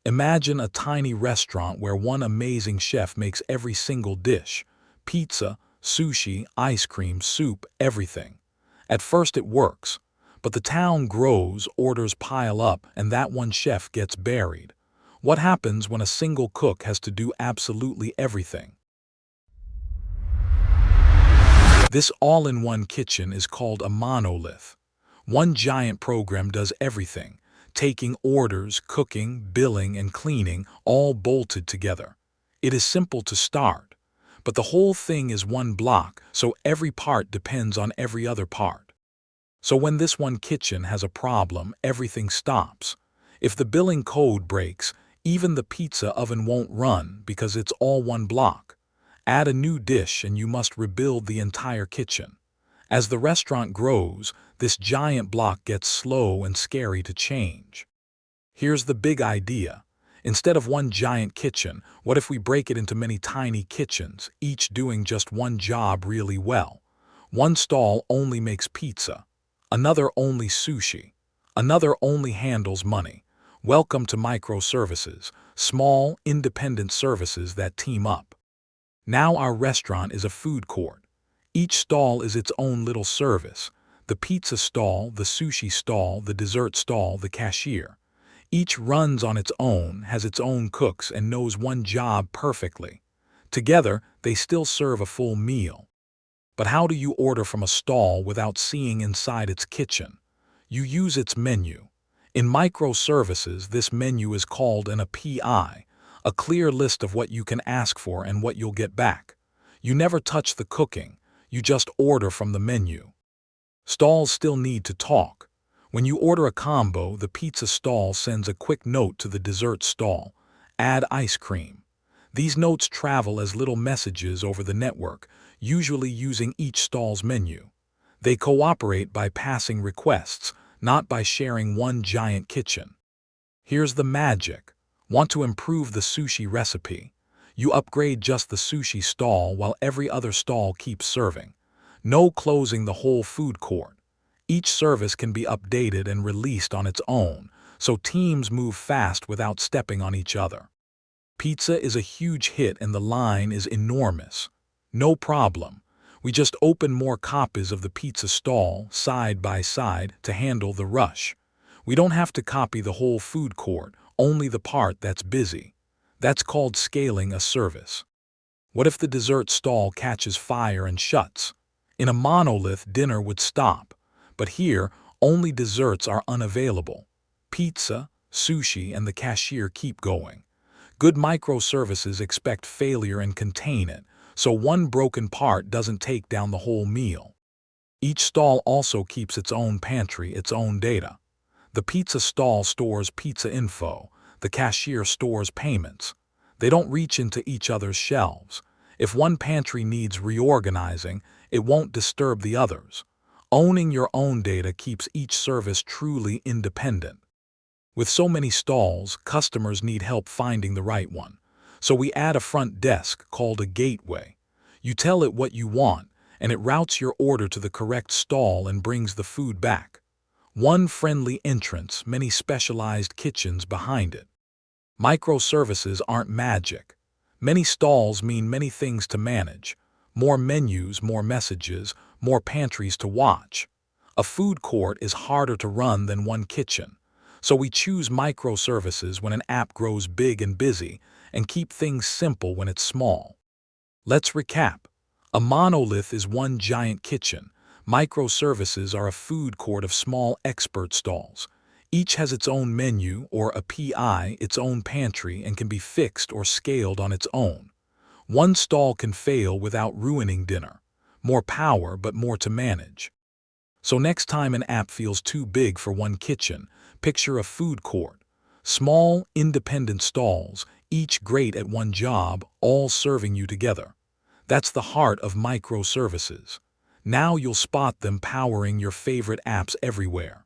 Imagine a tiny restaurant where one amazing chef makes every single dish: pizza, sushi, ice cream, soup, everything. At first it works, but the town grows, orders pile up, and that one chef gets buried. What happens when a single cook has to do absolutely everything? This all-in-one kitchen is called a monolith. One giant program does everything, taking orders, cooking, billing, and cleaning, all bolted together. It is simple to start, but the whole thing is one block, so every part depends on every other part. So when this one kitchen has a problem, everything stops. If the billing code breaks, even the pizza oven won't run because it's all one block. Add a new dish and you must rebuild the entire kitchen. As the restaurant grows, this giant block gets slow and scary to change. Here's the big idea. Instead of one giant kitchen, what if we break it into many tiny kitchens, each doing just one job really well? One stall only makes pizza. Another only sushi. Another only handles money. Welcome to microservices, small, independent services that team up. Now our restaurant is a food court. Each stall is its own little service. The pizza stall, the sushi stall, the dessert stall, the cashier. Each runs on its own, has its own cooks, and knows one job perfectly. Together, they still serve a full meal. But how do you order from a stall without seeing inside its kitchen? You use its menu. In microservices, this menu is called an API, a clear list of what you can ask for and what you'll get back. You never touch the cooking, you just order from the menu. Stalls still need to talk. When you order a combo, the pizza stall sends a quick note to the dessert stall: add ice cream. These notes travel as little messages over the network, usually using each stall's menu. They cooperate by passing requests, not by sharing one giant kitchen. Here's the magic. Want to improve the sushi recipe? You upgrade just the sushi stall while every other stall keeps serving. No closing the whole food court. Each service can be updated and released on its own, so teams move fast without stepping on each other. Pizza is a huge hit and the line is enormous. No problem. We just open more copies of the pizza stall, side by side, to handle the rush. We don't have to copy the whole food court, only the part that's busy. That's called scaling a service. What if the dessert stall catches fire and shuts? In a monolith, dinner would stop. But here, only desserts are unavailable. Pizza, sushi, and the cashier keep going. Good microservices expect failure and contain it, so one broken part doesn't take down the whole meal. Each stall also keeps its own pantry, its own data. The pizza stall stores pizza info. The cashier stores payments. They don't reach into each other's shelves. If one pantry needs reorganizing, it won't disturb the others. Owning your own data keeps each service truly independent. With so many stalls, customers need help finding the right one. So we add a front desk called a gateway. You tell it what you want, and it routes your order to the correct stall and brings the food back. One friendly entrance, many specialized kitchens behind it. Microservices aren't magic. Many stalls mean many things to manage. More menus, more messages, more pantries to watch. A food court is harder to run than one kitchen. So we choose microservices when an app grows big and busy, and keep things simple when it's small. Let's recap. A monolith is one giant kitchen. Microservices are a food court of small expert stalls. Each has its own menu or API, its own pantry, and can be fixed or scaled on its own. One stall can fail without ruining dinner. More power, but more to manage. So next time an app feels too big for one kitchen, picture a food court. Small, independent stalls, each great at one job, all serving you together. That's the heart of microservices. Now you'll spot them powering your favorite apps everywhere.